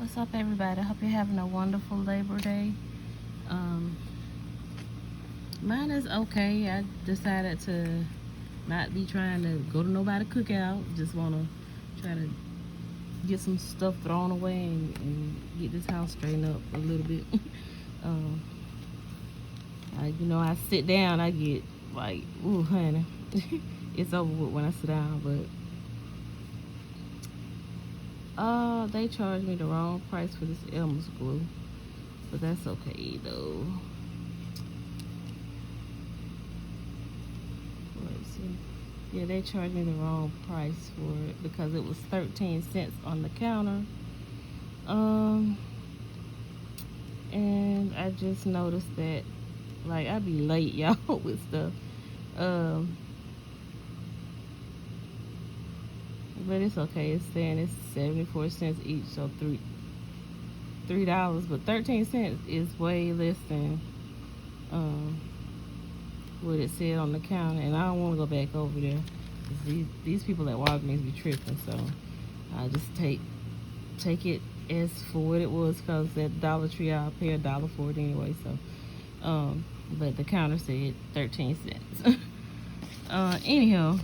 What's up, everybody? I hope you're having a wonderful Labor Day. Um, Mine is okay. I decided to not be trying to go to nobody cookout. Just want to try to get some stuff thrown away and get this house straightened up a little bit. um, I sit down, I get like, ooh, honey, it's over with when I sit down. But they charged me the wrong price for this Elmer's glue, but that's okay though. Let's see. Yeah, they charged me the wrong price for it because it was 13 cents on the counter. And I just noticed that, like, I be late, y'all, with stuff. But it's okay. It's saying it's 74 cents each, so $3. But 13 cents is way less than what it said on the counter, and I don't want to go back over there. These people at Walgreen be tripping, so I just take it as for what it was, because at Dollar Tree I'll pay $1 for it anyway. So, but the counter said 13 cents. Anyhow,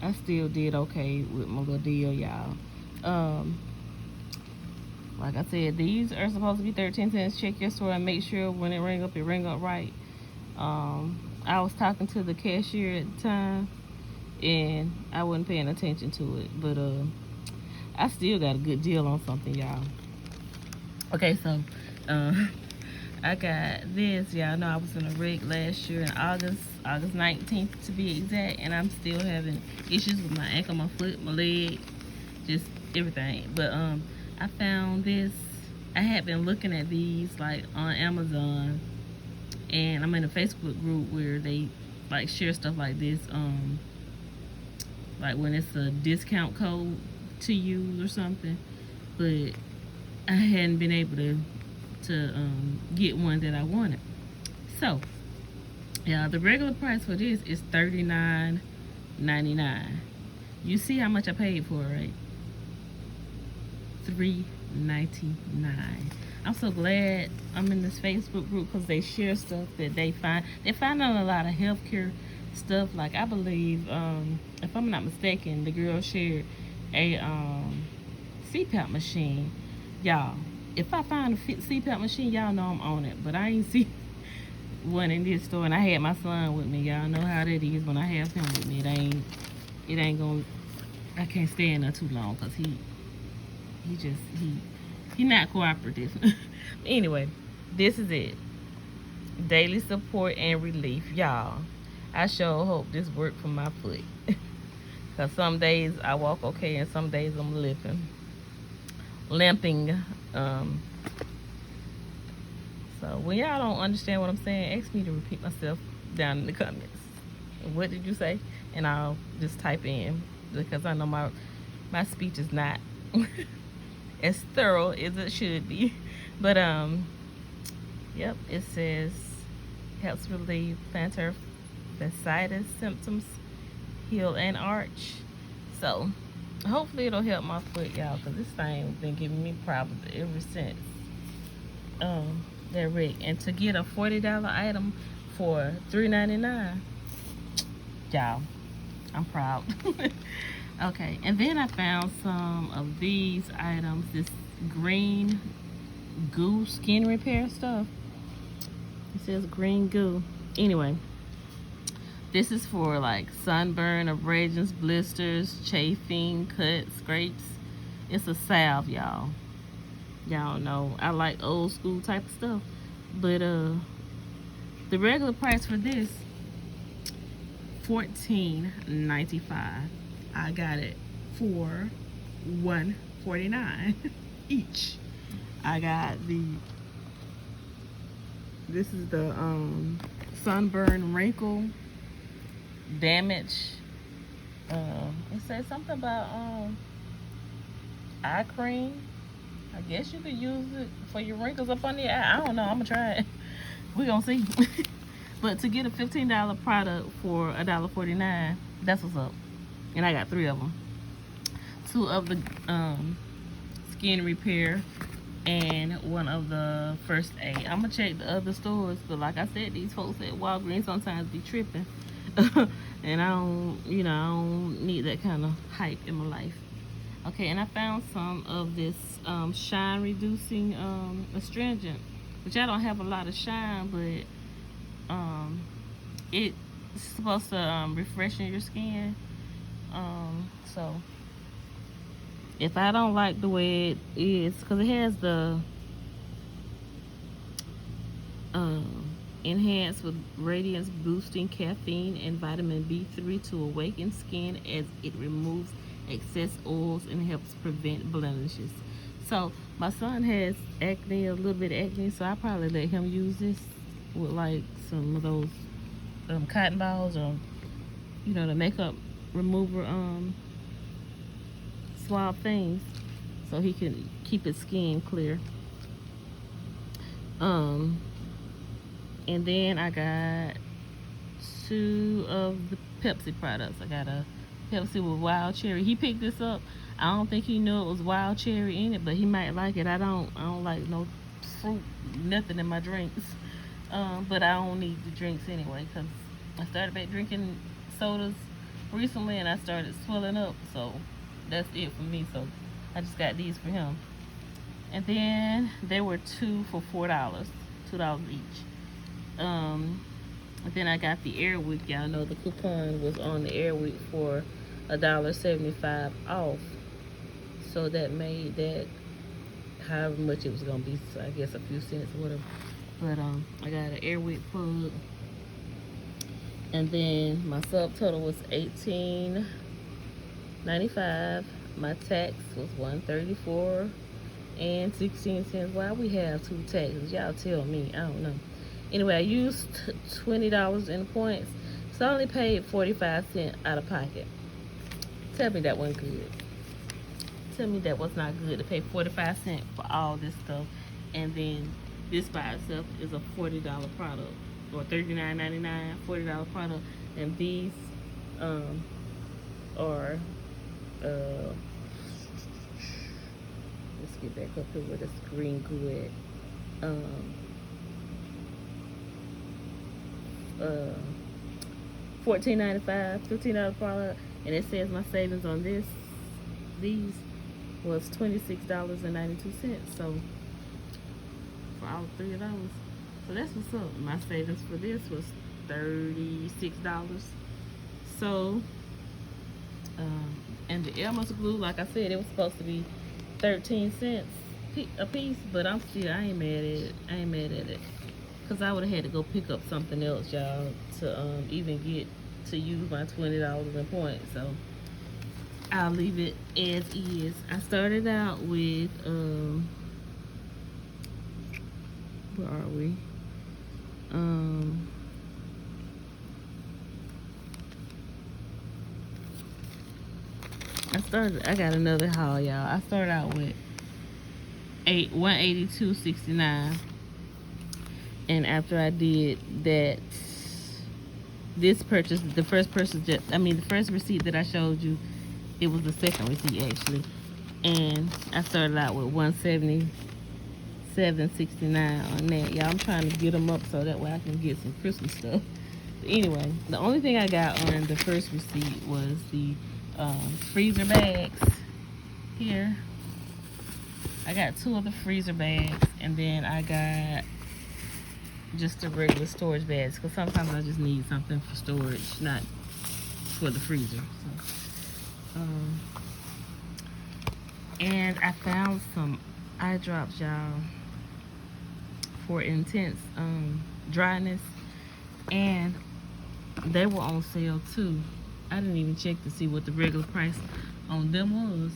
I still did okay with my little deal, y'all. Like I said, these are supposed to be 13 cents. Check your store and make sure when it ring up right. I was talking to the cashier at the time, and I wasn't paying attention to it. But I still got a good deal on something, y'all. Okay, so I got this. Y'all know I was in a wreck last year in August 19th to be exact, and I'm still having issues with my ankle, my foot, my leg, just everything. But I found this. I had been looking at these like on Amazon, and I'm in a Facebook group where they like share stuff like this, like when it's a discount code to use or something. But I hadn't been able to get one that I wanted. So yeah, the regular price for this is $39.99. You see how much I paid for it, right? $3.99. I'm so glad I'm in this Facebook group because they share stuff that they find. They find out a lot of healthcare stuff. Like, I believe, if I'm not mistaken, the girl shared a CPAP machine. Y'all, if I find a CPAP machine, y'all know I'm on it. But I ain't see one in this store, and I had my son with me. Y'all know how that is when I have him with me. It ain't gonna. I can't stay in there too long because he not cooperative. Anyway, this is it. Daily support and relief, y'all. I sure hope this worked for my foot. Cause some days I walk okay and some days I'm limping. So when y'all don't understand what I'm saying, ask me to repeat myself down in the comments. What did you say? And I'll just type in, because I know my speech is not as thorough as it should be. But yep, it says helps relieve plantar fasciitis symptoms, heal and arch. So hopefully it'll help my foot, y'all, because this thing been giving me problems ever since that wreck. And to get a $40 item for $3.99, y'all, I'm proud. Okay, and then I found some of these items. This green goo skin repair stuff. It says green goo. Anyway, this is for like sunburn, abrasions, blisters, chafing, cuts, scrapes. It's a salve, y'all. Y'all know I like old school type of stuff. But the regular price for this, $14.95. I got it for $1.49 each. I got this is the sunburn wrinkle damage. It says something about eye cream. I guess you could use it for your wrinkles up on the eye. I don't know. I'm gonna try it. We're gonna see. But to get a $15 product for $1.49, that's what's up. And I got 3 of them. 2 of the skin repair, and 1 of the first aid. I'm gonna check the other stores, but like I said, these folks at Walgreen sometimes be tripping. And I don't need that kind of hype in my life. Okay, and I found some of this shine reducing astringent, which I don't have a lot of shine, but it's supposed to refreshen your skin. So if I don't like the way it is, because it has the enhanced with radiance boosting caffeine and vitamin B3 to awaken skin as it removes excess oils and helps prevent blemishes. So my son has acne, a little bit of acne, so I probably let him use this with like some of those cotton balls, or the makeup remover swab things, so he can keep his skin clear. And then I got 2 of the Pepsi products. I got a Pepsi with wild cherry. He picked this up. I don't think he knew it was wild cherry in it, but he might like it. I don't like no fruit, nothing in my drinks. But I don't need the drinks anyway, because I started back drinking sodas recently and I started swelling up. So that's it for me. So I just got these for him. And then they were 2 for $4, $2 each. And then I got the Airwick. Y'all know the coupon was on the Airwick for $1.75 off. So that made that however much it was gonna be. So I guess a few cents or whatever. But I got an Airwick plug. And then my subtotal was $18.95. My tax was $134 and 16 cents. Why we have 2 taxes? Y'all tell me. I don't know. Anyway, I used $20 in points, so I only paid 45 cents out of pocket. Tell me that wasn't good. Tell me that was not good to pay 45 cents for all this stuff, and then this by itself is a $40 product, or $39.99, $40 product, and these are let's get back up here where the screen good. $14.95, $15 product, and it says my savings on these was $26.92. So for all 3 of those, so that's what's up. My savings for this was $36. So and the Elmer's glue, like I said, it was supposed to be 13 cents a piece, but I ain't mad at it. Because I would have had to go pick up something else, y'all, to even get to use my $20 in points. So I'll leave it as is. I started out with where are we? I got another haul, y'all. I started out with $182.69. And after I did that, this purchase, the first receipt that I showed you, it was the second receipt actually. And I started out with $177.69 on that. Y'all, I'm trying to get them up so that way I can get some Christmas stuff. But anyway, the only thing I got on the first receipt was the freezer bags here. I got 2 of the freezer bags, and then I got just the regular storage bags, because sometimes I just need something for storage, not for the freezer. So, and I found some eye drops, y'all, for intense dryness, and they were on sale too. I didn't even check to see what the regular price on them was.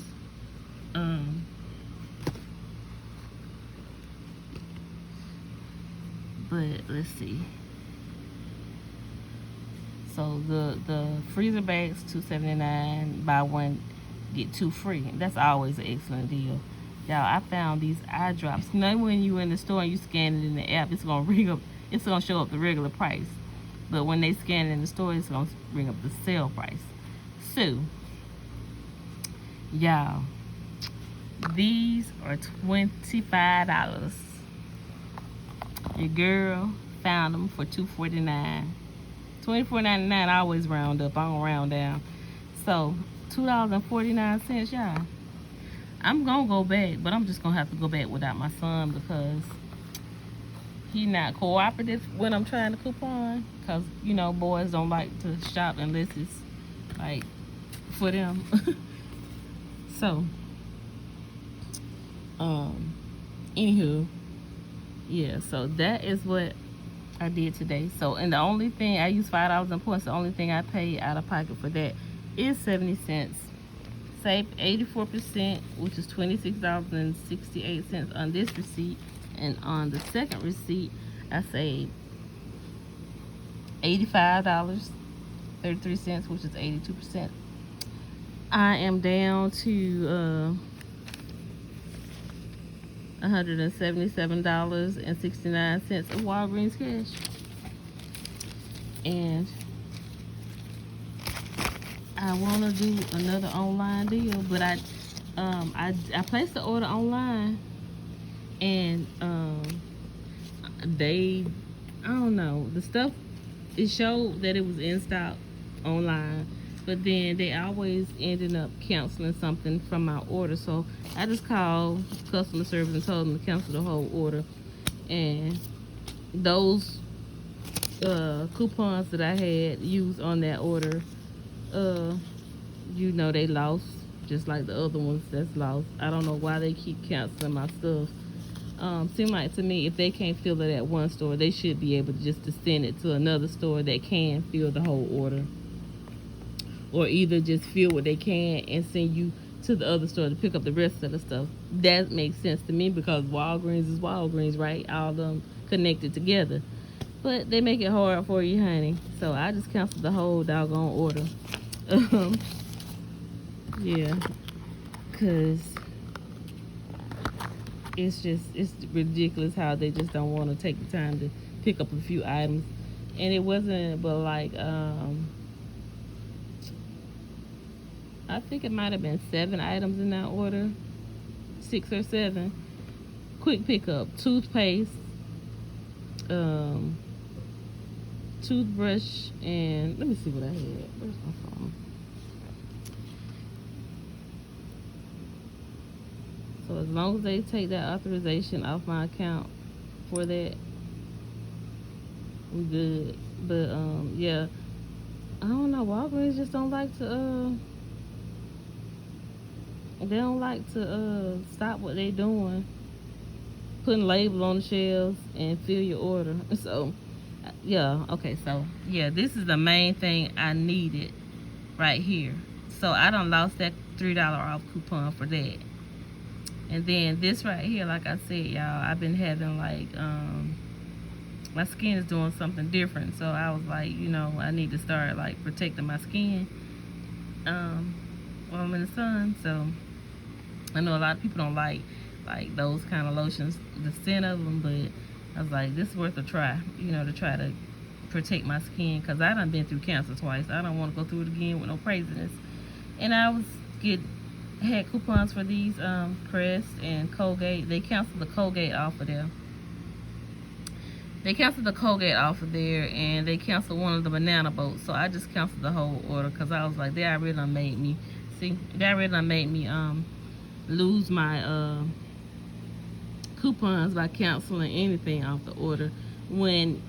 But let's see. So the freezer bags $2.79, buy 1 get 2 free. That's always an excellent deal. Y'all, I found these eye drops. Now when you in the store and you scan it in the app, it's gonna show up the regular price. But when they scan it in the store, it's gonna bring up the sale price. So Y'all, these are $25. Your girl found them for $2.49. $24.99. I always round up. I don't round down. So $2.49, y'all. I'm gonna go back, but I'm just gonna have to go back without my son because he not cooperative when I'm trying to coupon. Cause you know boys don't like to shop unless it's like for them. So, anywho, yeah. So that is what I did today. So, and the only thing I used $5 in points. The only thing I paid out of pocket for that is 70 cents. Saved 84%, which is $26.68 on this receipt, and on the second receipt, I saved $85.33, which is 82%. I am down to $177.69 of Walgreens cash, and I want to do another online deal, but I placed the order online, and I don't know, the stuff, it showed that it was in stock online, but then they always ended up canceling something from my order. So I just called customer service and told them to cancel the whole order, and those coupons that I had used on that order, you know, they lost just like the other ones that's lost. I don't know why they keep canceling my stuff. Seem like to me, if they can't fill it at one store, they should be able to send it to another store that can fill the whole order, or either just fill what they can and send you to the other store to pick up the rest of the stuff. That makes sense to me because Walgreens is Walgreens, right? All of them connected together. But they make it hard for you, honey. So I just canceled the whole doggone order. Yeah, because it's ridiculous how they just don't want to take the time to pick up a few items. And it wasn't but like, I think it might have been 7 items in that order, 6 or 7. Quick pickup: toothpaste, toothbrush, and let me see what I had. Where's my phone? So as long as they take that authorization off my account for that, we good. But yeah, I don't know. Walgreens just don't like to they don't like to stop what they doing, putting labels on the shelves and fill your order. So yeah, okay, so yeah, this is the main thing I needed right here. So I done lost that $3 off coupon for that. And then this right here, like I said, y'all, I've been having like my skin is doing something different. So I was like, you know, I need to start like protecting my skin while I'm in the sun. So I know a lot of people don't like those kind of lotions, the scent of them, but I was like, this is worth a try, you know, to try to protect my skin, because I done been through cancer twice. I don't want to go through it again with no craziness. And I had coupons for these Crest and Colgate. They canceled the Colgate off of there. They canceled the Colgate off of there, and they canceled one of the banana boats. So I just canceled the whole order because I was like, they already done made me lose my coupons by canceling anything off the order. When,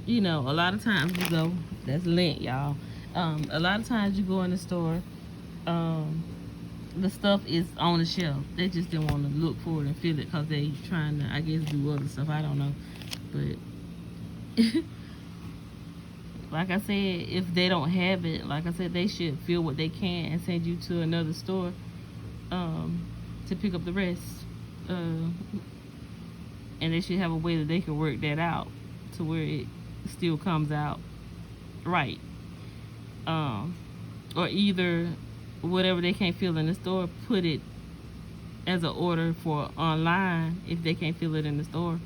you know, a lot of times you go, that's Lent, y'all. A lot of times you go in the store, the stuff is on the shelf. They just didn't want to look for it and feel it because they trying to, I guess, do other stuff. I don't know. But like I said, if they don't have it, like I said, they should fill what they can and send you to another store to pick up the rest. And they should have a way that they can work that out to where it still comes out right. Or either whatever they can't fill in the store, put it as an order for online if they can't fill it in the store.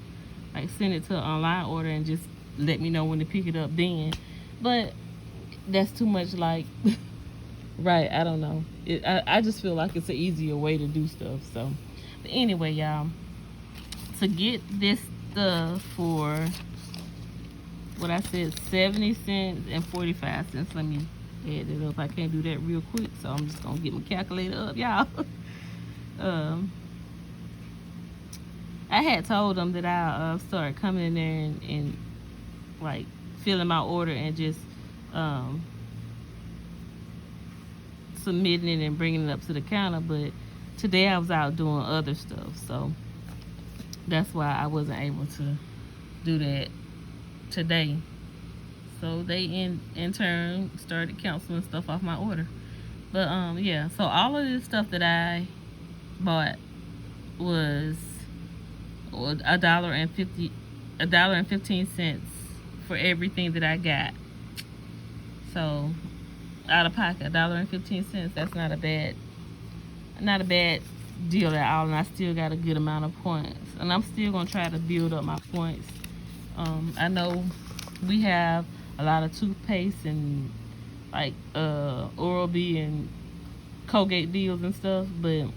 Like send it to an online order and just let me know when to pick it up then. But that's too much like Right, I don't know. I just feel like it's an easier way to do stuff. So, but anyway, y'all, to get this stuff for what I said, 70 cents and 45 cents. Let me add it up. I can't do that real quick, so I'm just gonna get my calculator up, y'all. um, I had told them that I start coming in there and like filling my order and just um, submitting it and bringing it up to the counter, but today I was out doing other stuff, so that's why I wasn't able to do that today. So they in turn started canceling stuff off my order. But yeah, so all of this stuff that I bought was $1.15 for everything that I got. So out of pocket, $1.15. That's not a bad deal at all, and I still got a good amount of points. And I'm still gonna try to build up my points. I know we have a lot of toothpaste and like Oral-B and Colgate deals and stuff, but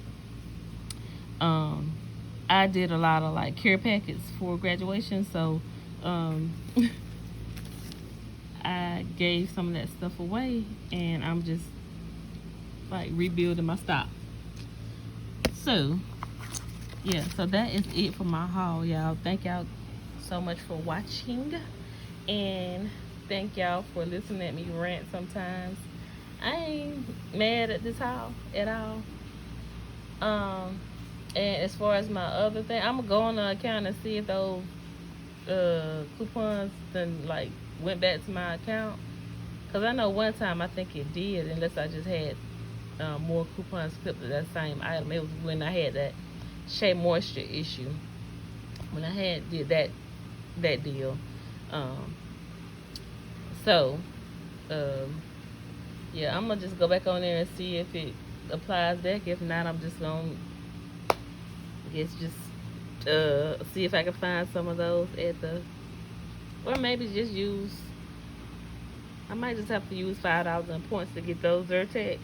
I did a lot of like care packets for graduation, so I gave some of that stuff away, and I'm just like rebuilding my stock. So yeah, so that is it for my haul, y'all. Thank y'all so much for watching, and thank y'all for listening at me rant sometimes. I ain't mad at this haul at all. And as far as my other thing, I'm gonna go on the account and see if those coupons then like went back to my account, cause I know one time I think it did, unless I just had more coupons clipped to that same item. It was when I had that Shea Moisture issue, when I had did that deal. So yeah, I'm gonna just go back on there and see if it applies back. If not, I'm just gonna see if I can find some of those at the, or maybe just use, I might just have to use $5 in points to get those Zyrtec,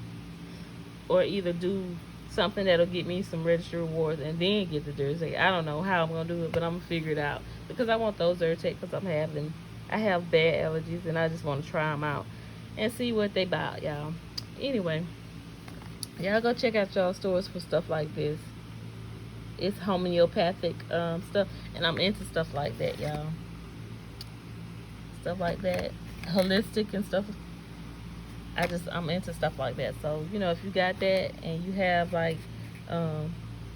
or either do something that'll get me some register rewards and then get the Zyrtec. I don't know how I'm gonna do it, but I'm gonna figure it out, because I want those Zyrtec, because I have bad allergies, and I just want to try them out and see what they about, y'all. Anyway, y'all go check out y'all stores for stuff like this. It's homeopathic stuff, and I'm into stuff like that, y'all. Stuff like that, holistic and stuff. I'm into stuff like that. So if you got that and you have like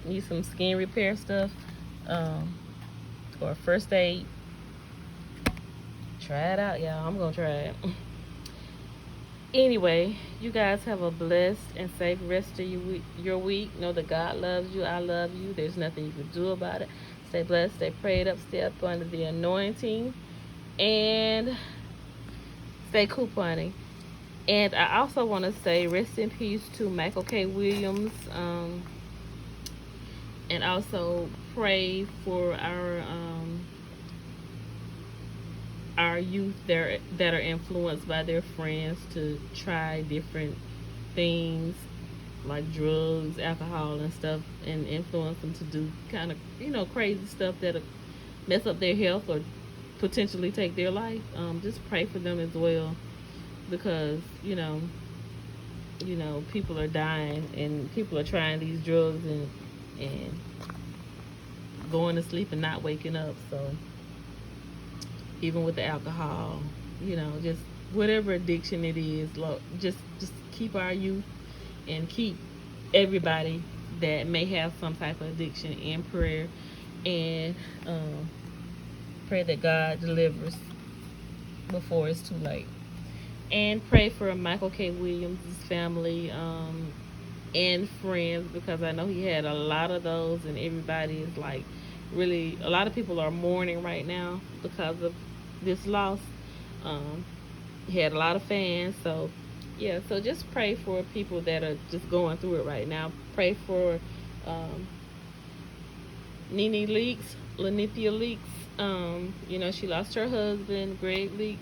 need some skin repair stuff, or first aid, try it out, y'all. I'm gonna try it. Anyway, you guys have a blessed and safe rest of your week. Know that God loves you. I love you. There's nothing you can do about it. Stay blessed, stay prayed up, stay up under the anointing, and stay couponing. And I also want to say rest in peace to Michael K. Williams, and also pray for our youth that are influenced by their friends to try different things like drugs, alcohol, and stuff, and influence them to do kind of crazy stuff that'll mess up their health or potentially take their life. Just pray for them as well, because people are dying, and people are trying these drugs and going to sleep and not waking up. So even with the alcohol, just whatever addiction it is, just keep our youth and keep everybody that may have some type of addiction in prayer, and pray that God delivers before it's too late. And pray for Michael K. Williams' family and friends, because I know he had a lot of those, and everybody is like really, a lot of people are mourning right now because of this loss. He had a lot of fans, so yeah, so just pray for people that are just going through it right now. Pray for Nene Leakes, Lanithia Leakes. She lost her husband, Greg Leakes.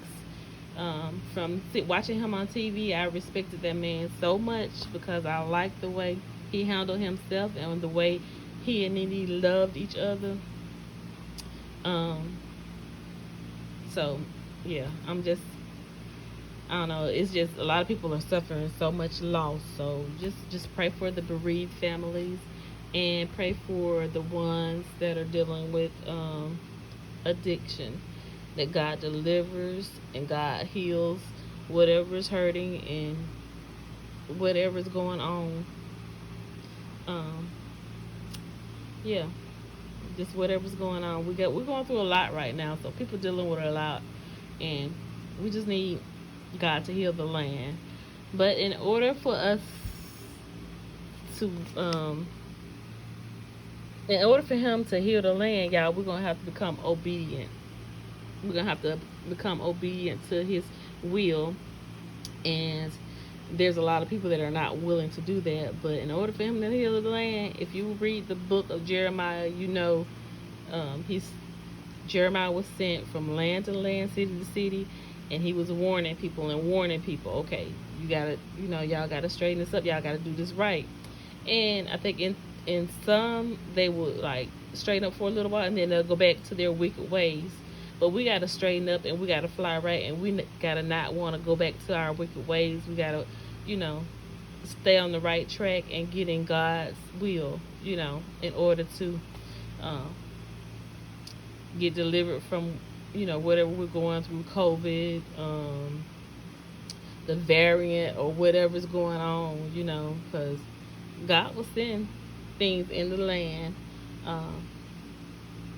From watching him on TV, I respected that man so much because I liked the way he handled himself and the way he and Nene loved each other. Um, so yeah, I don't know. It's just a lot of people are suffering so much loss. So just pray for the bereaved families, and pray for the ones that are dealing with addiction. That God delivers and God heals whatever's hurting and whatever's going on. Um, yeah, just whatever's going on. We're going through a lot right now. So people dealing with a lot, and we just need God to heal the land. But in order for us to, in order for Him to heal the land, y'all, we're gonna have to become obedient. We're gonna have to become obedient to His will, and there's a lot of people that are not willing to do that. But in order for Him to heal the land, if you read the book of Jeremiah, you know, he's Jeremiah was sent from land to land, city to city, and he was warning people and warning people. Okay, you gotta, y'all gotta straighten this up. Y'all gotta do this right. And I think in some they will like straighten up for a little while, and then they'll go back to their wicked ways. But we gotta straighten up and we gotta fly right, and we gotta not want to go back to our wicked ways. We gotta, you know, stay on the right track and get in God's will, in order to get delivered from, whatever we're going through, COVID, the variant or whatever's going on, because God will send things in the land.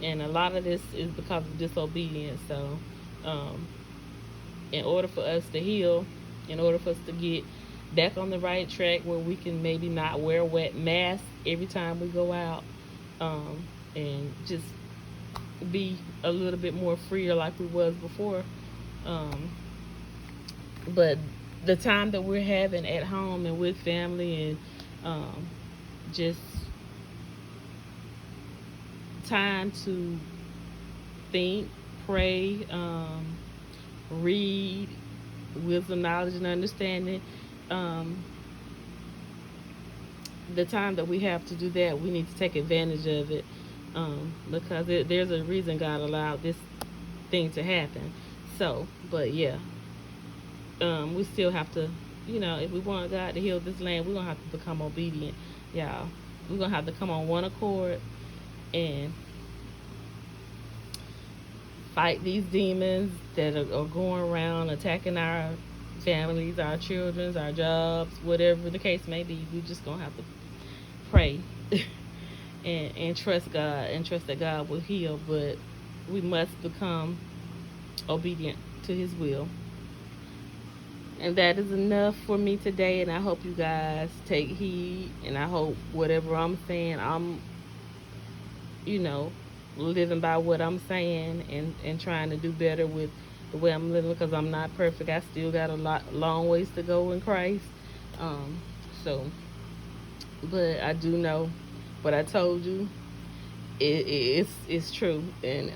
And a lot of this is because of disobedience. So, in order for us to heal, in order for us to get back on the right track where we can maybe not wear wet masks every time we go out, and just be a little bit more freer like we was before. But the time that we're having at home and with family, and just time to think, pray, read, wisdom, knowledge, and understanding. The time that we have to do that, we need to take advantage of it, because there's a reason God allowed this thing to happen. So, but yeah, we still have to, if we want God to heal this land, we're going to have to become obedient, y'all. We're going to have to come on one accord and fight these demons that are going around attacking our families, our children, our jobs, whatever the case may be. We're just going to have to pray and trust God, and trust that God will heal. But we must become obedient to His will. And that is enough for me today, and I hope you guys take heed, and I hope whatever I'm saying, I'm, living by what I'm saying, and trying to do better with the way I'm living, because I'm not perfect. I still got long ways to go in Christ. So, but I do know what I told you, it's true, and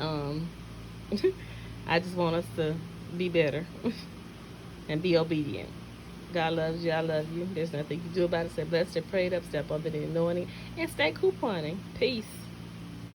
I just want us to be better and be obedient. God loves you. I love you. There's nothing you can do about it. Stay blessed, stay prayed up, step under the anointing, and stay couponing. Peace.